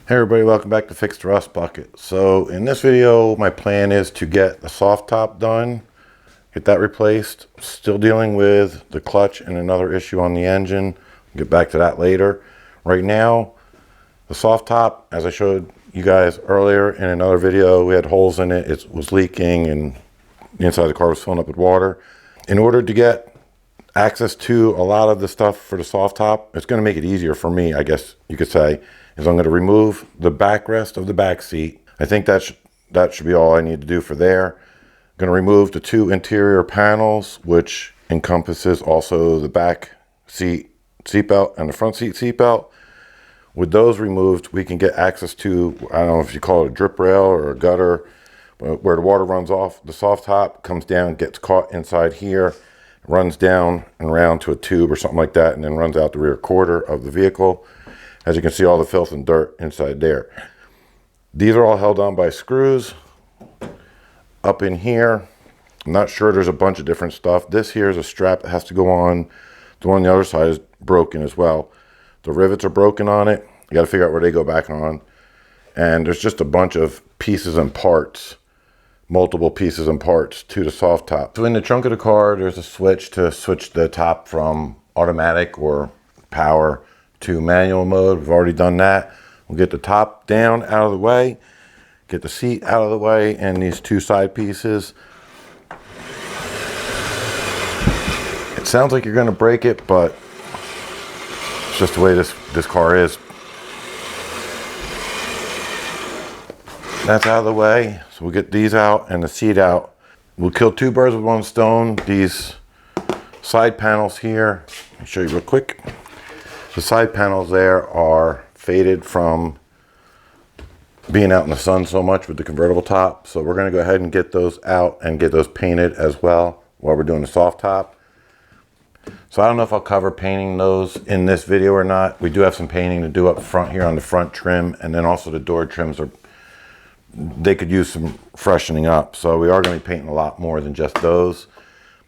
Hey everybody, welcome back to Fix the Rust Bucket. So in this video, my plan is to get the soft top done, get that replaced. Still dealing with the clutch and another issue on the engine. I'll get back to that later. Right now, the soft top, as I showed you guys earlier in another video, we had holes in it. It was leaking and the inside of the car was filling up with water. In order to get access to a lot of the stuff for the soft top, it's going to make it easier for me, I guess you could say, is I'm going to remove the backrest of the back seat. I think that should be all I need to do for there. I'm going to remove the two interior panels, which encompasses also the back seat seatbelt and the front seat seatbelt. With those removed, we can get access to, I don't know if you call it a drip rail or a gutter, where the water runs off the soft top, comes down, gets caught inside here, runs down and around to a tube or something like that, and then runs out the rear quarter of the vehicle. As you can see, all the filth and dirt inside there. These are all held on by screws. Up in here, I'm not sure, there's a bunch of different stuff. This here is a strap that has to go on. The one on the other side is broken as well. The rivets are broken on it. You got to figure out where they go back on. And there's just a bunch of pieces and parts, multiple pieces and parts to the soft top. So in the trunk of the car, there's a switch to switch the top from automatic or power to manual mode. We've already done that. We'll get the top down out of the way, get the seat out of the way, and these two side pieces. It sounds like you're going to break it, but it's just the way this car is. That's out of the way, so we'll get these out and the seat out. We'll kill two birds with one stone. These side panels here, let me show you real quick. The side panels there are faded from being out in the sun so much with the convertible top. So we're going to go ahead and get those out and get those painted as well while we're doing the soft top. So I don't know if I'll cover painting those in this video or not. We do have some painting to do up front here on the front trim, and then also the door trims they could use some freshening up. So we are going to be painting a lot more than just those.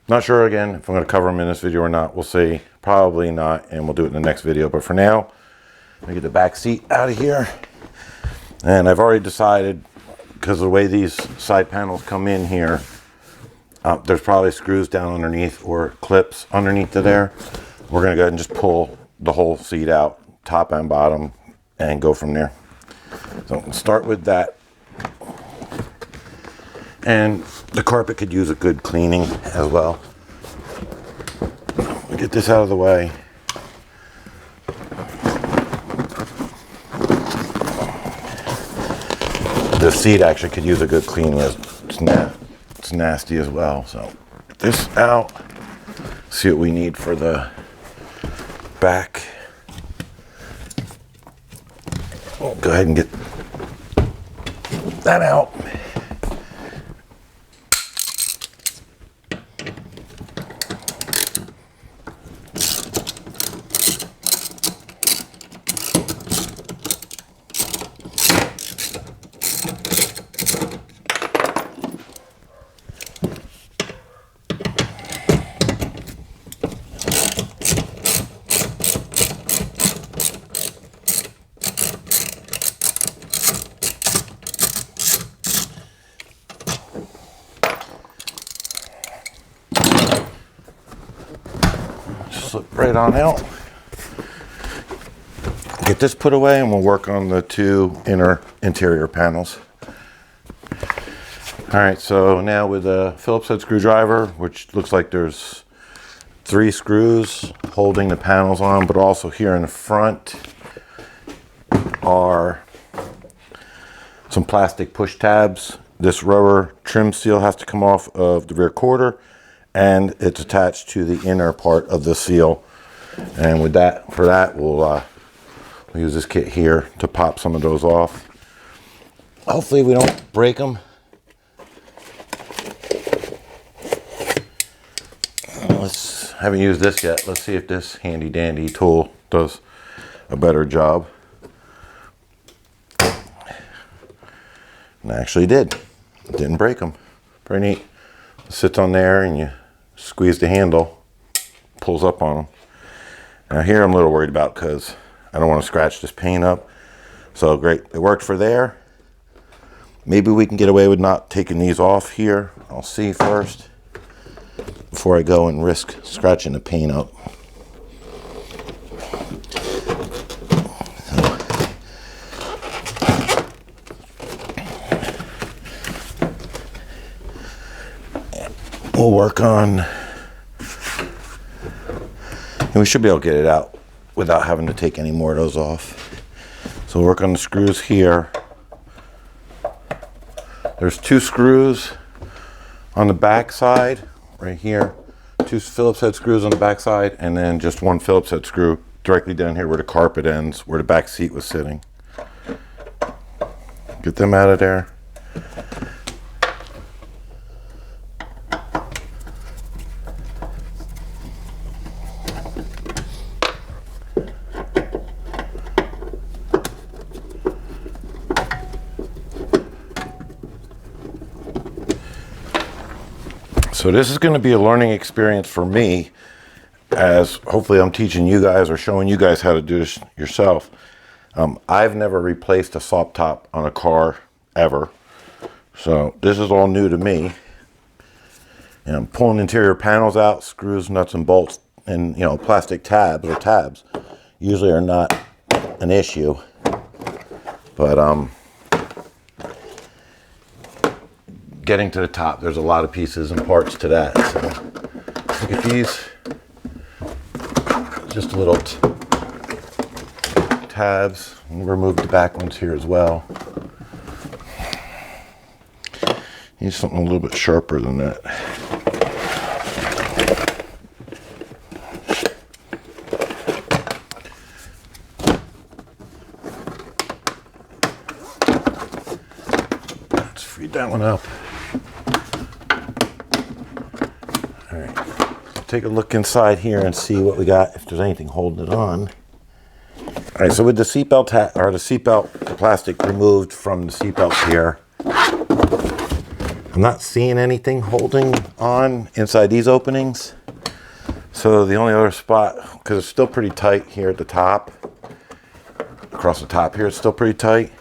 Not sure again if I'm going to cover them in this video or not. We'll see. Probably not, and we'll do it in the next video. But for now, let me get the back seat out of here. And I've already decided, because of the way these side panels come in here, there's probably screws down underneath or clips underneath of there. We're going to go ahead and just pull the whole seat out, top and bottom, and go from there. So we'll start with that. And the carpet could use a good cleaning as well. We'll get this out of the way. The seat actually could use a good cleaning. It's nasty as well. So get this out. See what we need for the back. We'll go ahead and get that out. Slip right on out. Get this put away and we'll work on the two interior panels. All right, so now with a Phillips head screwdriver, which looks like there's 3 screws holding the panels on, but also here in the front are some plastic push tabs. This rubber trim seal has to come off of the rear quarter, and it's attached to the inner part of the seal. And with that, for that, we'll use this kit here to pop some of those off. Hopefully we don't break them. Haven't used this yet. Let's see if this handy dandy tool does a better job. And I actually did. Didn't break them. Pretty neat. It sits on there and you squeeze the handle, pulls up on them. Now here I'm a little worried about because I don't want to scratch this paint up. So great, it worked for there. Maybe we can get away with not taking these off here. I'll see first before I go and risk scratching the paint up. We'll work on, and we should be able to get it out without having to take any more of those off. So we'll work on the screws here. There's 2 screws on the back side right here, 2 Phillips head screws on the back side, and then just 1 Phillips head screw directly down here where the carpet ends, where the back seat was sitting. Get them out of there. So this is going to be a learning experience for me, as hopefully I'm teaching you guys or showing you guys how to do this yourself. I've never replaced a soft top on a car ever, so this is all new to me. And I'm pulling interior panels out, screws, nuts and bolts, and plastic tabs or tabs usually are not an issue, but getting to the top, there's a lot of pieces and parts to that. So look at these, just little tabs. And remove the back ones here as well. Need something a little bit sharper than that. Let's free that one up. Take a look inside here and see what we got, if there's anything holding it on. All right, so with the seatbelt the plastic removed from the seatbelts here, I'm not seeing anything holding on inside these openings. So the only other spot, because it's still pretty tight here at the top, across the top here, it's still pretty tight.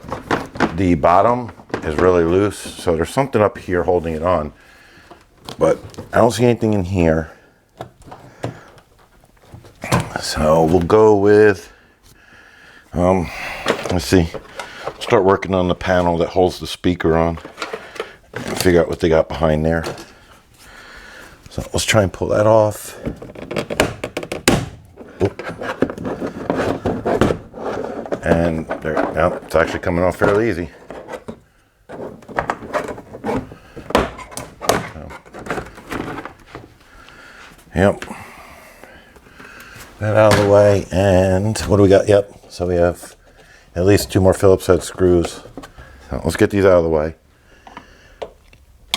The bottom is really loose, so there's something up here holding it on, but I don't see anything in here. So we'll go with, let's see, start working on the panel that holds the speaker on and figure out what they got behind there. So let's try and pull that off. Oop. And there, now it's actually coming off fairly easy. So, yep. That out of the way, and what do we got? Yep, so we have at least 2 more Phillips head screws. So let's get these out of the way.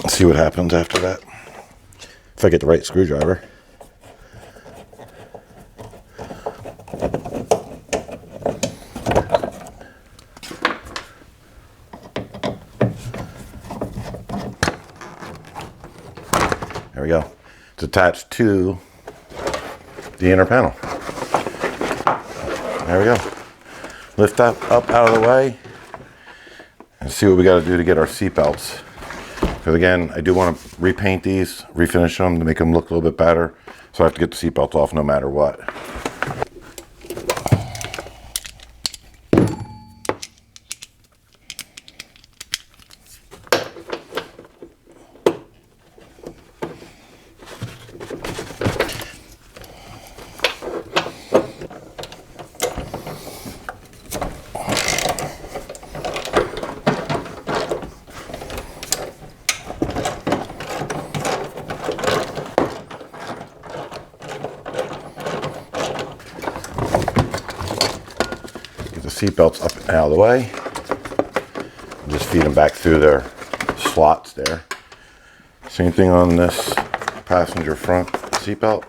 Let's see what happens after that. If I get the right screwdriver. There we go. It's attached to the inner panel. There we go. Lift that up out of the way and see what we got to do to get our seat belts. Because again, I do want to repaint these, refinish them to make them look a little bit better. So I have to get the seat belts off no matter what. Seat belts up and out of the way. Just feed them back through their slots there. Same thing on this passenger front seat belt.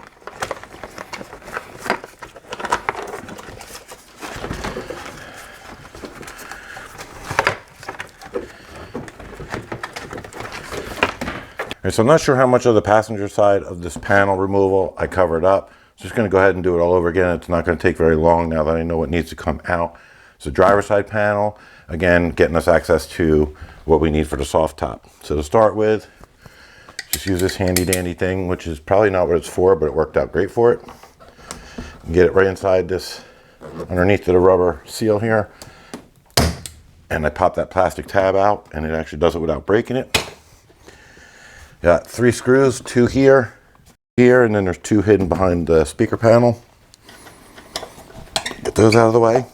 Alright, so I'm not sure how much of the passenger side of this panel removal I covered up. Just going to go ahead and do it all over again. It's not going to take very long now that I know what needs to come out. It's a driver's side panel. Again, getting us access to what we need for the soft top. So to start with, just use this handy dandy thing, which is probably not what it's for, but it worked out great for it. Get it right inside this, underneath the rubber seal here. And I pop that plastic tab out, and it actually does it without breaking it. Got 3 screws, 2 here, and then there's 2 hidden behind the speaker panel. Get those out of the way.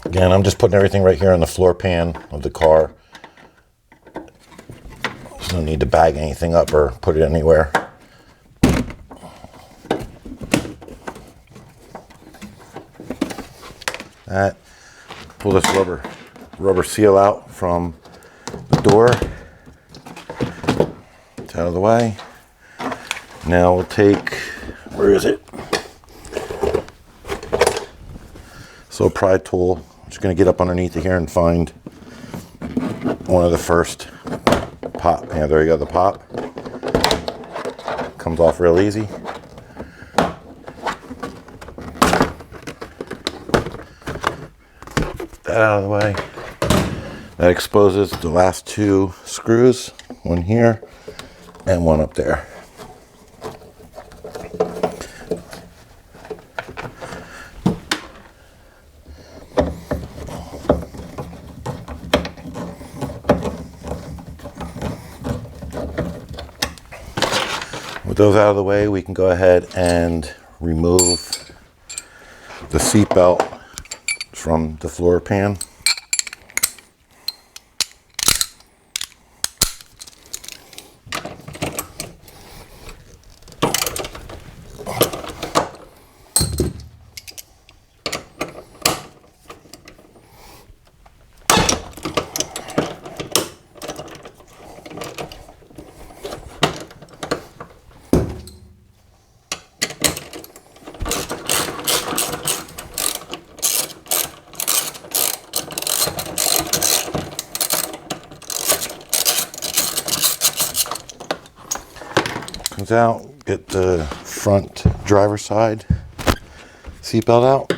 Again, I'm just putting everything right here on the floor pan of the car. There's no need to bag anything up or put it anywhere. That, pull this rubber seal out from the door. It's out of the way. Now we'll take, where is it? So pry tool. I'm just going to get up underneath it here and find one of the first pop. Yeah, there you go, the pop. Comes off real easy. That out of the way. That exposes the last 2 screws, one here and one up there. With those out of the way, we can go ahead and remove the seat belt from the floor pan. Comes out, get the front driver's side seatbelt out.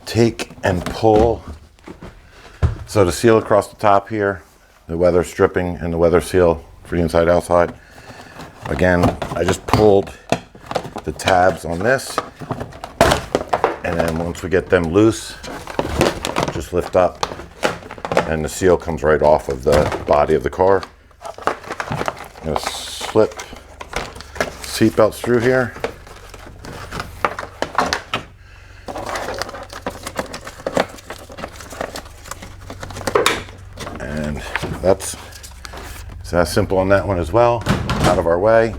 Take and pull. So the seal across the top here, the weather stripping and the weather seal for the inside outside. Again, I just pulled the tabs on this, and then once we get them loose, just lift up and the seal comes right off of the body of the car. I'm going to slip seat belts through here. And that's that simple on that one as well. Out of our way.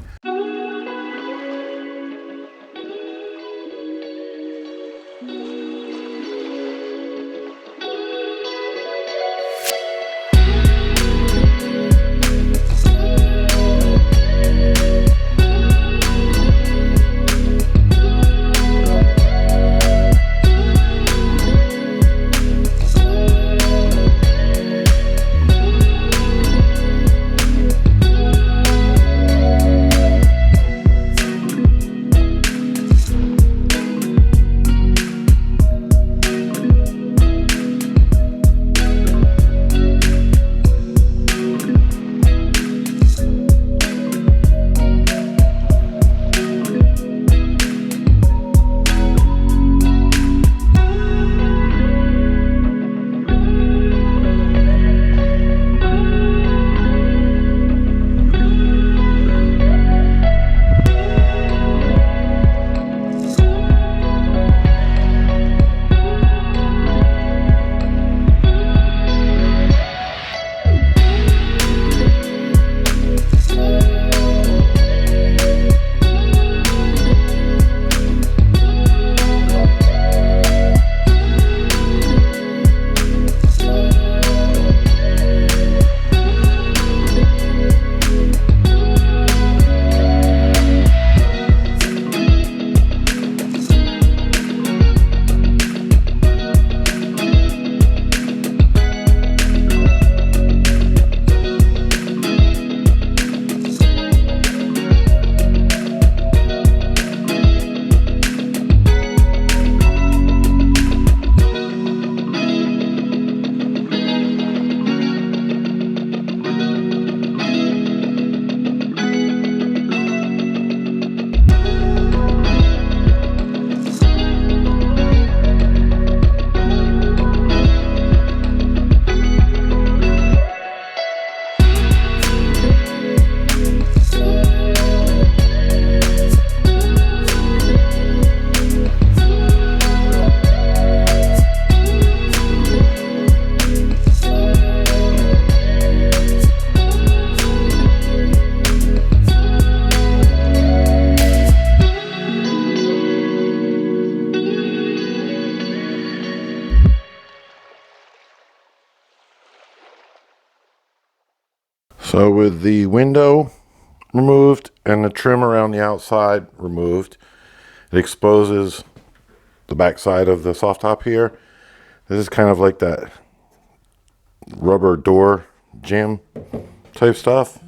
So with the window removed and the trim around the outside removed, it exposes the back side of the soft top here. This is kind of like that rubber door jam type stuff.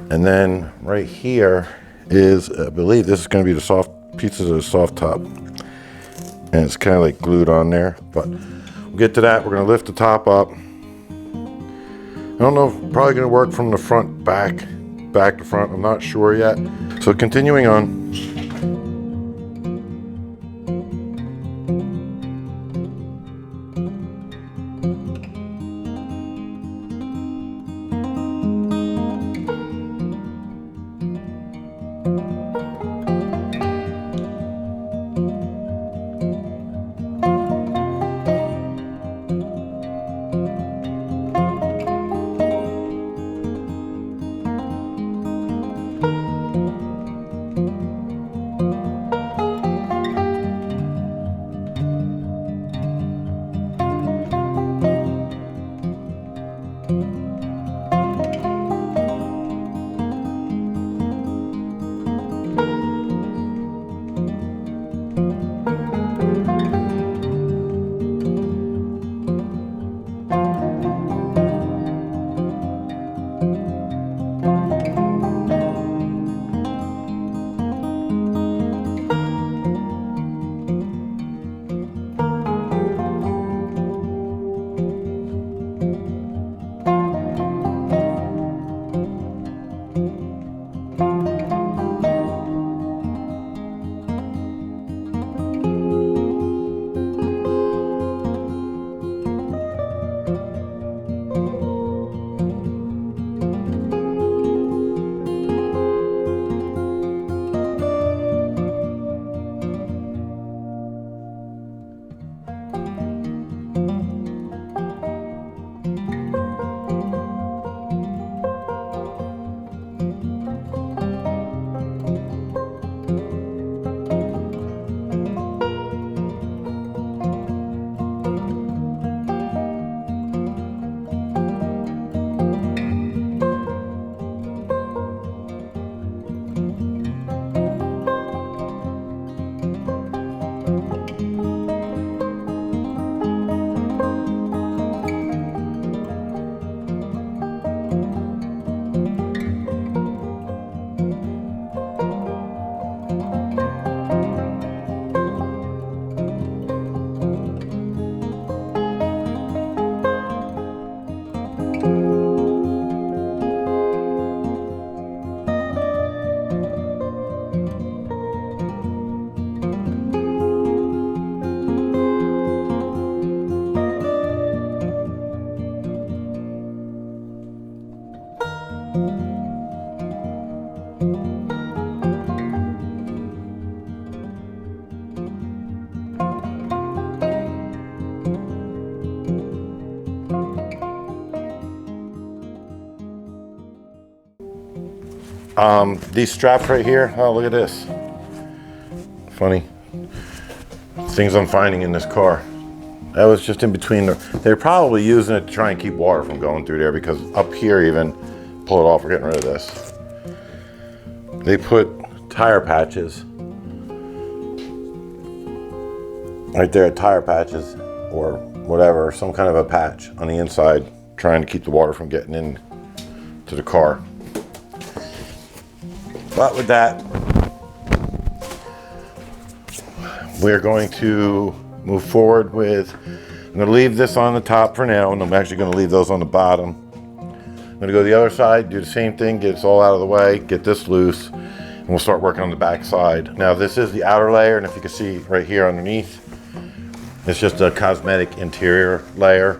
And then right here is, I believe this is going to be the soft pieces of the soft top. And it's kind of like glued on there, but we'll get to that. We're going to lift the top up. I don't know, probably going to work from the front back to front. I'm not sure yet. So continuing on. These straps right here, oh, look at this. Funny things I'm finding in this car. That was just in between. They're probably using it to try and keep water from going through there, because up here even, pull it off, we're getting rid of this. They put tire patches right there, tire patches or whatever, some kind of a patch on the inside, trying to keep the water from getting in to the car. But with that, we're going to move forward with, I'm going to leave this on the top for now, and I'm actually going to leave those on the bottom. I'm going to go to the other side, do the same thing, get this all out of the way, get this loose, and we'll start working on the back side. Now this is the outer layer, and if you can see right here underneath, it's just a cosmetic interior layer.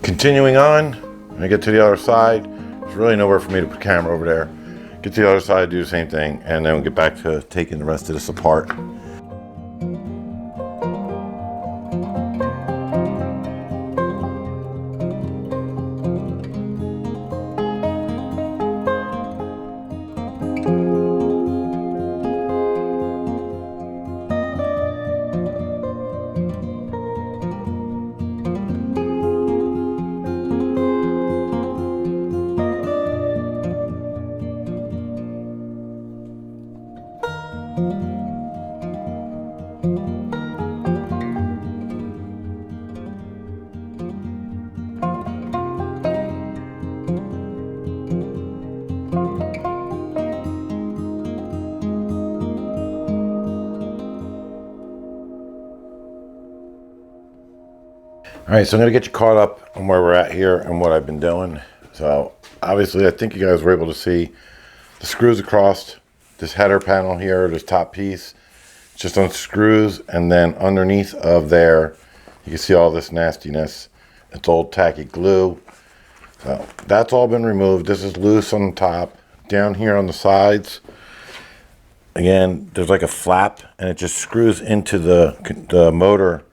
Continuing on, when I get to the other side, there's really nowhere for me to put the camera over there. Get to the other side, do the same thing, and then we'll get back to taking the rest of this apart. All right, so I'm gonna get you caught up on where we're at here and what I've been doing. So obviously I think you guys were able to see the screws across this header panel here, this top piece. It's just unscrews, and then underneath of there, you can see all this nastiness. It's old tacky glue. So that's all been removed. This is loose on the top. Down here on the sides, again, there's like a flap, and it just screws into the motor.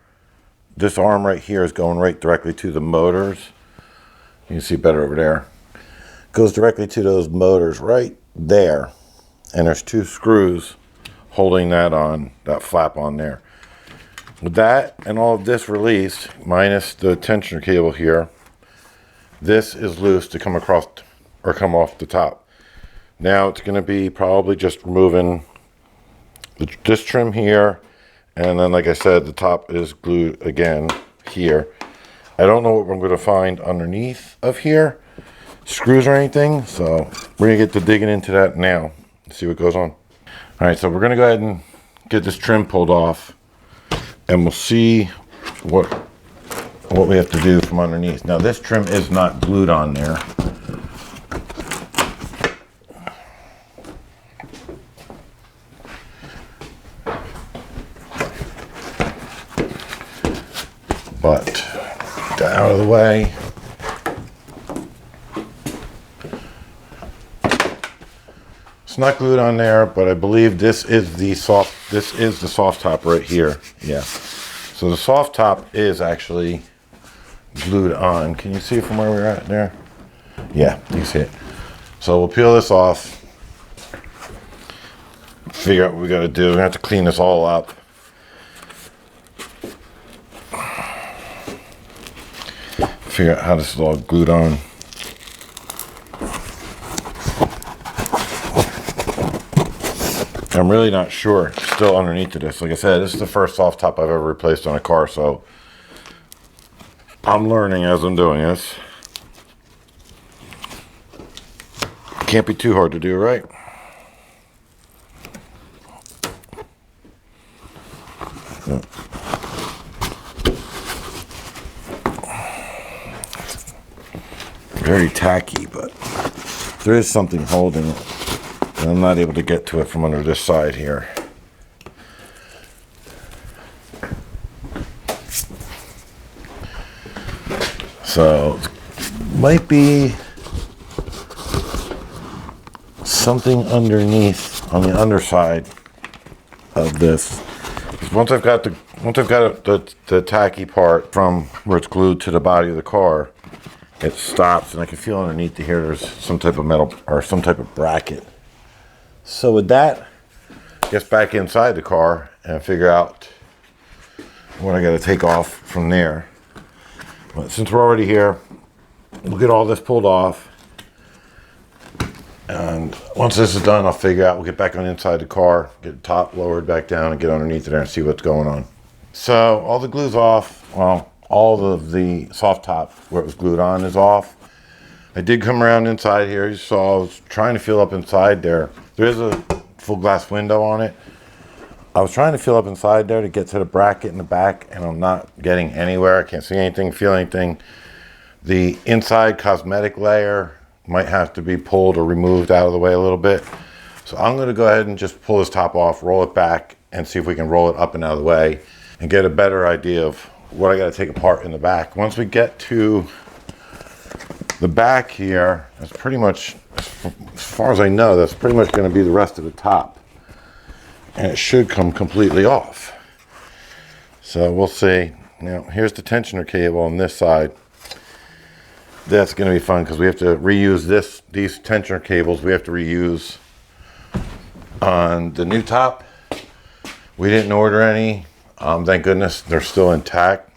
This arm right here is going right directly to the motors. You can see better over there. Goes directly to those motors right there. And there's 2 screws holding that on, that flap on there. With that and all of this released, minus the tensioner cable here, this is loose to come across or come off the top. Now it's going to be probably just removing this trim here. And then, like I said, the top is glued again here. I don't know what we're going to find underneath of here, screws or anything. So we're going to get to digging into that now and see what goes on. All right, so we're going to go ahead and get this trim pulled off, and we'll see what we have to do from underneath. Now, this trim is not glued on there. But get that out of the way. It's not glued on there, but I believe this is the soft top right here. Yeah. So the soft top is actually glued on. Can you see from where we're at there? Yeah, you see it. So we'll peel this off. Figure out what we got to do. We're gonna have to clean this all up. Figure out how this is all glued on. I'm really not sure. Still underneath of this. Like I said, this is the first soft top I've ever replaced on a car, so I'm learning as I'm doing this. Can't be too hard to do, right? Very tacky, but there is something holding it, and I'm not able to get to it from under this side here. So might be something underneath on the underside of this. Once I've got the tacky part from where it's glued to the body of the car, it stops, and I can feel underneath here there's some type of metal or some type of bracket. So with that, get back inside the car and figure out what I got to take off from there. But since we're already here, we'll get all this pulled off. And once this is done, I'll figure out, we'll get back on inside the car, get the top lowered back down, and get underneath there and see what's going on. So all the glue's off. Well, all of the soft top where it was glued on is off. I did come around inside here. You saw I was trying to feel up inside there. There is a full glass window on it. I was trying to feel up inside there to get to the bracket in the back, and I'm not getting anywhere. I can't see anything, feel anything. The inside cosmetic layer might have to be pulled or removed out of the way a little bit. So I'm going to go ahead and just pull this top off, roll it back, and see if we can roll it up and out of the way and get a better idea of what I got to take apart in the back. Once we get to the back here, that's pretty much, as far as I know, that's pretty much going to be the rest of the top. And it should come completely off. So we'll see. Now, here's the tensioner cable on this side. That's going to be fun because we have to reuse these tensioner cables. We have to reuse on the new top. We didn't order any. Thank goodness they're still intact.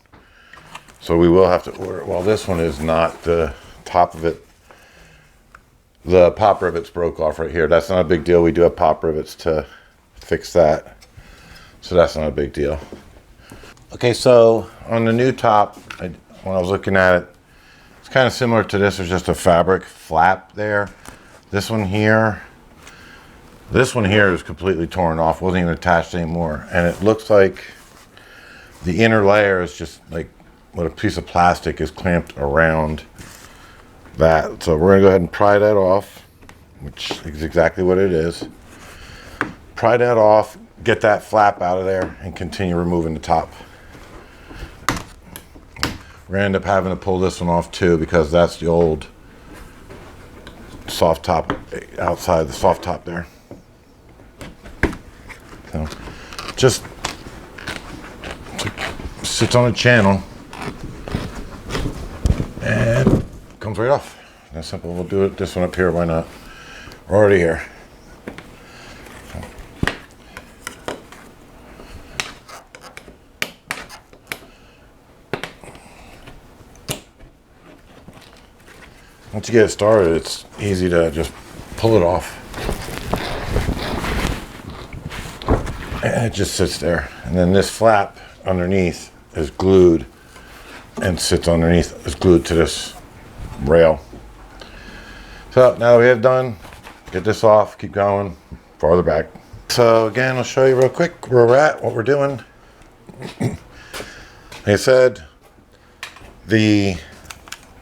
So we will have to order. Well, this one is not the top of it. The pop rivets broke off right here. That's not a big deal. We do have pop rivets to fix that. So that's not a big deal. Okay, so on the new top, when I was looking at it, it's kind of similar to this. There's just a fabric flap there. This one here is completely torn off. Wasn't even attached anymore. And it looks like the inner layer is just like with a piece of plastic is clamped around that. So we're gonna go ahead and pry that off, which is exactly what it is. Pry that off, get that flap out of there, and continue removing the top. We're gonna end up having to pull this one off too, because that's the old soft top outside the soft top there. So just sits on a channel and comes right off. That's simple. We'll do it this one up here. Why not? We're already here. Once you get it started, it's easy to just pull it off. And it just sits there. And then this flap underneath is glued and sits underneath, is glued to this rail. So now that we have done, get this off, keep going, farther back. So again, I'll show you real quick where we're at, what we're doing. Like I said, the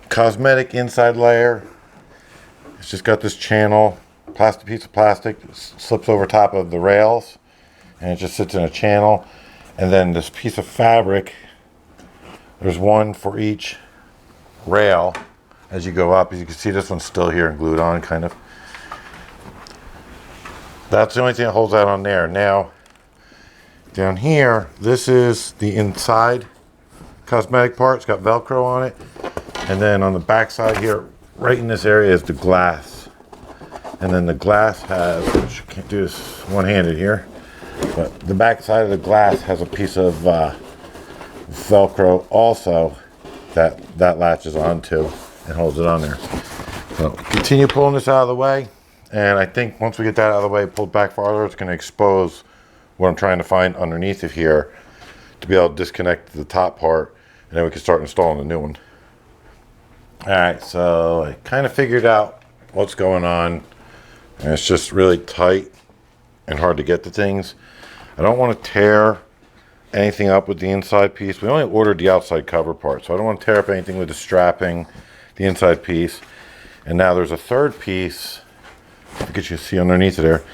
cosmetic inside layer, it's just got this channel, plastic piece of plastic, slips over top of the rails, and it just sits in a channel. And then this piece of fabric, there's one for each rail as you go up. As you can see, this one's still here and glued on, kind of. That's the only thing that holds that on there. Now, down here, this is the inside cosmetic part. It's got Velcro on it. And then on the back side here, right in this area, is the glass. And then the glass has, which you can't do this one-handed here, but the back side of the glass has a piece of Velcro also that latches onto and holds it on there. So continue pulling this out of the way. And I think once we get that out of the way, pulled back farther, it's going to expose what I'm trying to find underneath of here to be able to disconnect the top part, and then we can start installing the new one. All right, so I kind of figured out what's going on, and it's just really tight and hard to get to things. I don't want to tear anything up with the inside piece. We only ordered the outside cover part, so I don't want to tear up anything with the strapping, the inside piece. And now there's a third piece, I think you can see underneath it there.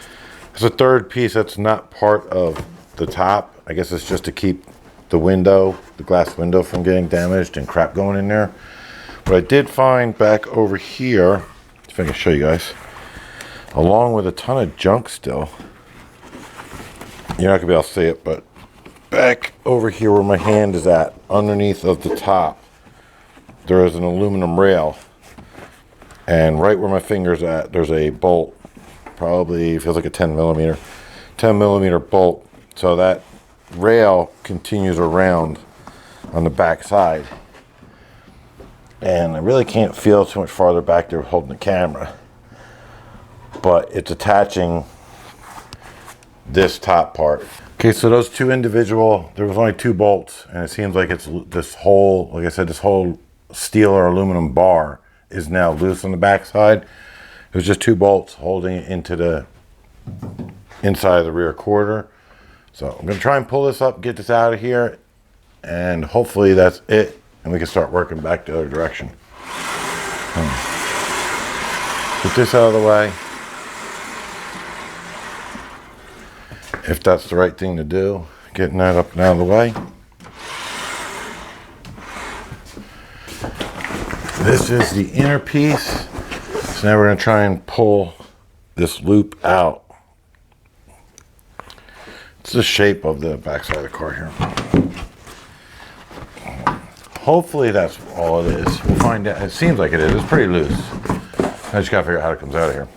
There's a third piece that's not part of the top. I guess it's just to keep the window, the glass window, from getting damaged and crap going in there. What I did find back over here, if I can show you guys, along with a ton of junk still. You're not gonna be able to see it, but back over here where my hand is at, underneath of the top, there is an aluminum rail. And right where my finger's at, there's a bolt, probably feels like a 10 millimeter bolt. So that rail continues around on the back side. And I really can't feel too much farther back there holding the camera, but it's attaching this top part. Okay, so those two individual, there was only two bolts, and it seems like it's this whole, like I said, this whole steel or aluminum bar is now loose on the back side. It was just two bolts holding it into the inside of the rear quarter. So I'm gonna try and pull this up, get this out of here, and hopefully that's it, and we can start working back the other direction. Get this out of the way. If that's the right thing to do, getting that up and out of the way. This is the inner piece. So now we're going to try and pull this loop out. It's the shape of the backside of the car here. Hopefully that's all it is. We'll find out. It seems like it is. It's pretty loose. I just got to figure out how it comes out of here.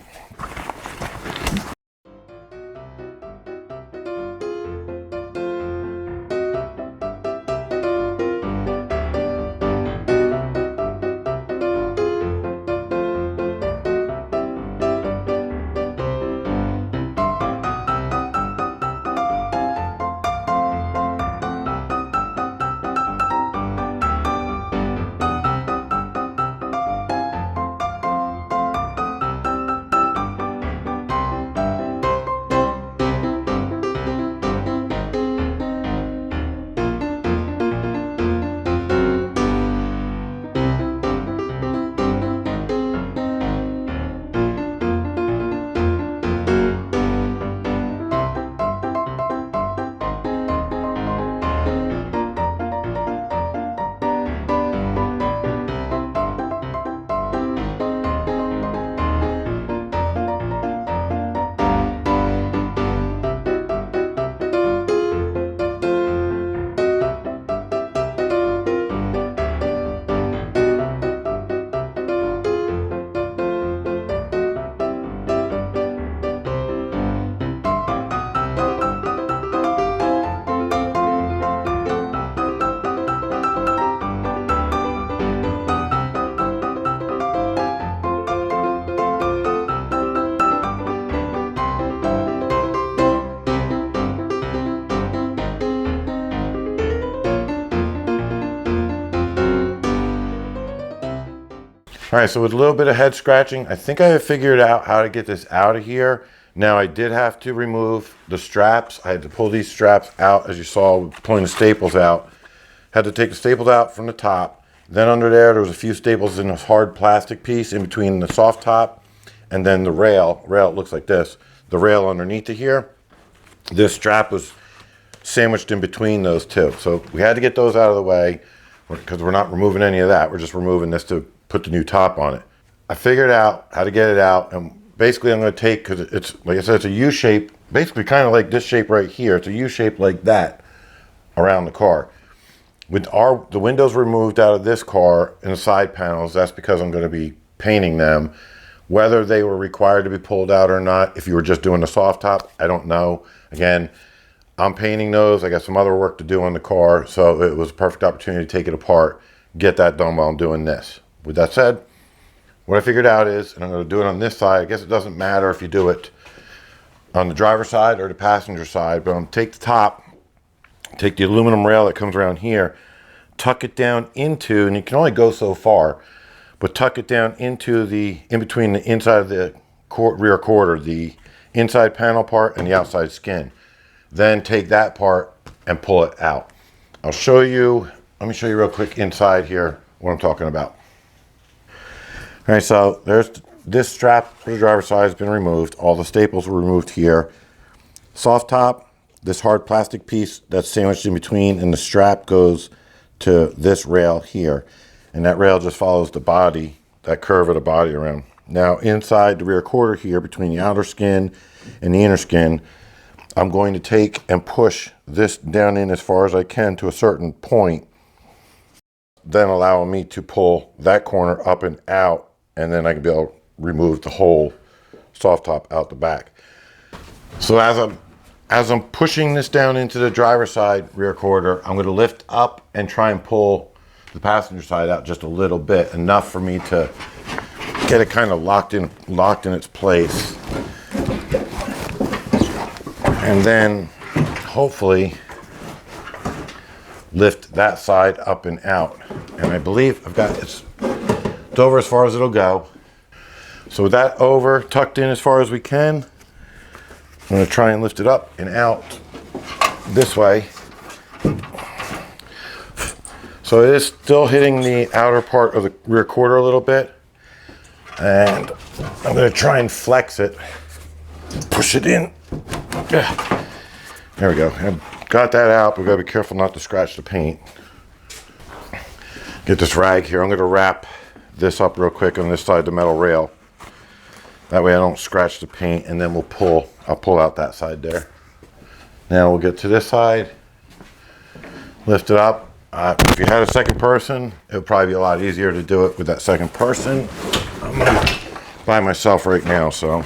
All right, so with a little bit of head scratching, I think I have figured out how to get this out of here. Now I did have to remove the straps. I had to pull these straps out, as you saw, pulling the staples out. Had to take the staples out from the top. Then under there was a few staples in this hard plastic piece in between the soft top and then the rail. It looks like this. The rail underneath it here. This strap was sandwiched in between those two. So we had to get those out of the way because we're not removing any of that. We're just removing this to put the new top on it. I figured out how to get it out, and basically I'm going to take, because it's, like I said, it's a U shape, basically kind of like this shape right here. It's a U shape like that around the car. With the windows removed out of this car and the side panels, that's because I'm going to be painting them. Whether they were required to be pulled out or not, if you were just doing the soft top, I don't know. Again, I'm painting those. I got some other work to do on the car, so it was a perfect opportunity to take it apart, get that done while I'm doing this. With that said, what I figured out is, and I'm going to do it on this side, I guess it doesn't matter if you do it on the driver's side or the passenger side, but I'm going to take the top, take the aluminum rail that comes around here, tuck it down into, and you can only go so far, but tuck it down into in between the inside of the rear quarter, the inside panel part and the outside skin. Then take that part and pull it out. I'll show you, let me show you real quick inside here what I'm talking about. All right, so there's this strap for the driver's side has been removed. All the staples were removed here. Soft top, this hard plastic piece that's sandwiched in between, and the strap goes to this rail here. And that rail just follows the body, that curve of the body around. Now inside the rear quarter here, between the outer skin and the inner skin, I'm going to take and push this down in as far as I can to a certain point, then allowing me to pull that corner up and out, and then I can be able to remove the whole soft top out the back. So as I'm pushing this down into the driver's side rear quarter, I'm going to lift up and try and pull the passenger side out just a little bit, enough for me to get it kind of locked in its place. And then hopefully lift that side up and out. And I believe I've got it's over as far as it'll go. So with that over, tucked in as far as we can, I'm going to try and lift it up and out this way. So it is still hitting the outer part of the rear quarter a little bit. And I'm going to try and flex it, push it in. Yeah. There we go. I've got that out, but we've got to be careful not to scratch the paint. Get this rag here. I'm going to wrap this up real quick on this side of the metal rail. That way I don't scratch the paint, and then I'll pull out that side there. Now we'll get to this side, lift it up. If you had a second person, it would probably be a lot easier to do it with that second person. I'm by myself right now, so.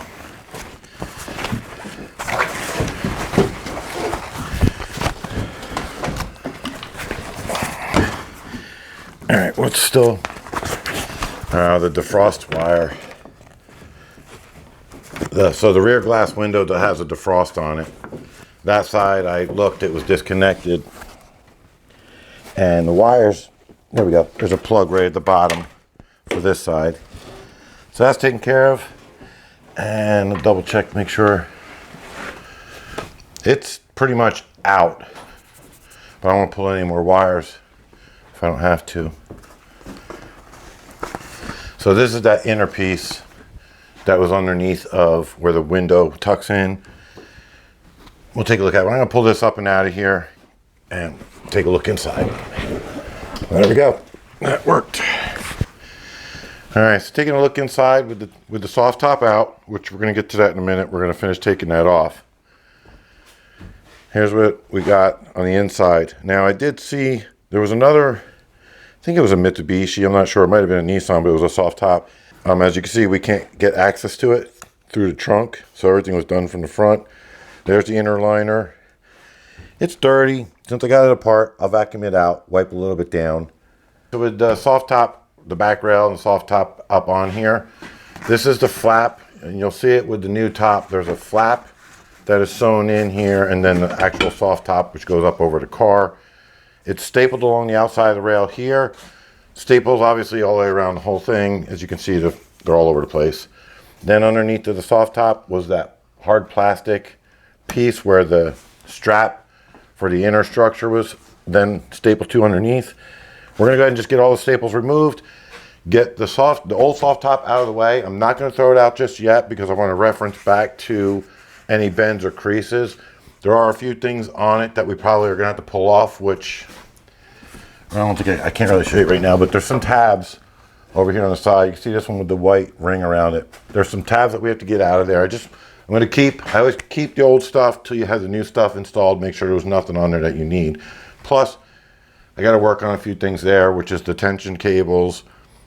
All right, what's still, the defrost wire. So the rear glass window that has a defrost on it. That side, I looked, it was disconnected. And the wires, there we go. There's a plug right at the bottom for this side. So that's taken care of. And I'll double check, make sure it's pretty much out. But I don't want to pull any more wires if I don't have to. So this is that inner piece that was underneath of where the window tucks in. We'll take a look at it. I'm going to pull this up and out of here and take a look inside. There we go. That worked. All right, so taking a look inside with the soft top out, which we're going to get to that in a minute. We're going to finish taking that off. Here's what we got on the inside. Now I did see there was another, I think it was a Mitsubishi. I'm not sure. It might have been a Nissan, but it was a soft top. As you can see, we can't get access to it through the trunk, so everything was done from the front. There's the inner liner. It's dirty. Since I got it apart, I'll vacuum it out, wipe a little bit down. So with the soft top, the back rail and the soft top up on here, this is the flap, and you'll see it with the new top. There's a flap that is sewn in here, and then the actual soft top, which goes up over the car. It's stapled along the outside of the rail here. Staples obviously all the way around the whole thing. As you can see, they're all over the place. Then underneath of the soft top was that hard plastic piece where the strap for the inner structure was then stapled to underneath. We're gonna go ahead and just get all the staples removed, get the old soft top out of the way. I'm not gonna throw it out just yet because I want to reference back to any bends or creases. There are a few things on it that we probably are gonna have to pull off, which I don't think I can't really show you right now, but there's some tabs over here on the side. You can see this one with the white ring around it. There's some tabs that we have to get out of there. I always keep the old stuff till you have the new stuff installed. Make sure there's nothing on there that you need. Plus, I got to work on a few things there, which is the tension cables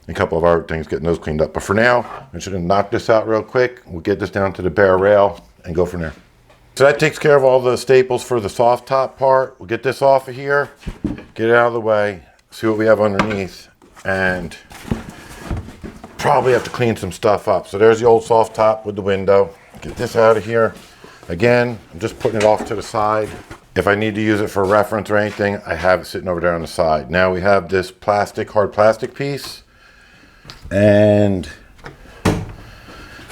and a couple of other things, getting those cleaned up. But for now, I'm just going to knock this out real quick. We'll get this down to the bare rail and go from there. So that takes care of all the staples for the soft top part. We'll get this off of here, get it out of the way, see what we have underneath, and probably have to clean some stuff up. So there's the old soft top with the window. Get this out of here. Again, I'm just putting it off to the side. If I need to use it for reference or anything, I have it sitting over there on the side. Now we have this hard plastic piece, and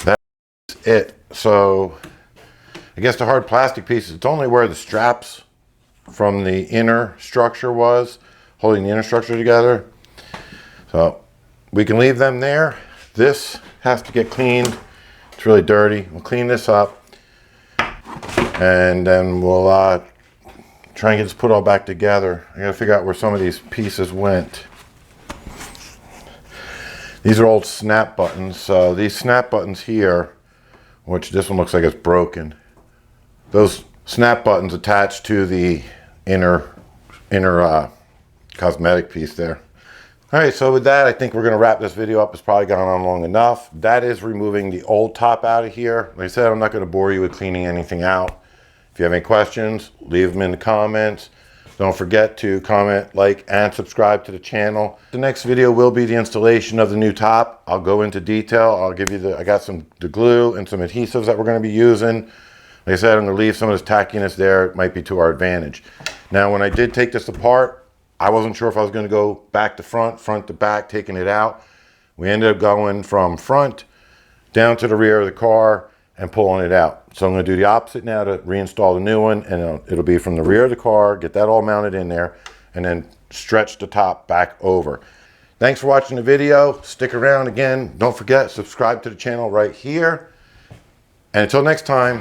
that's it. So I guess the hard plastic piece, it's only where the straps from the inner structure was, holding the inner structure together. So we can leave them there. This has to get cleaned. It's really dirty. We'll clean this up, and then we'll try and get this put all back together. I gotta figure out where some of these pieces went. These are old snap buttons. So these snap buttons here, which this one looks like it's broken. Those snap buttons attached to the inner cosmetic piece there. All right, so with that, I think we're gonna wrap this video up. It's probably gone on long enough. That is removing the old top out of here. Like I said, I'm not gonna bore you with cleaning anything out. If you have any questions, leave them in the comments. Don't forget to comment, like, and subscribe to the channel. The next video will be the installation of the new top. I'll go into detail. I'll give you I got the glue and some adhesives that we're gonna be using. Like I said, I'm gonna leave some of this tackiness there. It might be to our advantage. Now, when I did take this apart, I wasn't sure if I was going to go back to front, front to back, taking it out. We ended up going from front down to the rear of the car and pulling it out. So I'm going to do the opposite now to reinstall the new one, and it'll be from the rear of the car, get that all mounted in there, and then stretch the top back over. Thanks for watching the video. Stick around again. Don't forget, subscribe to the channel right here. And until next time,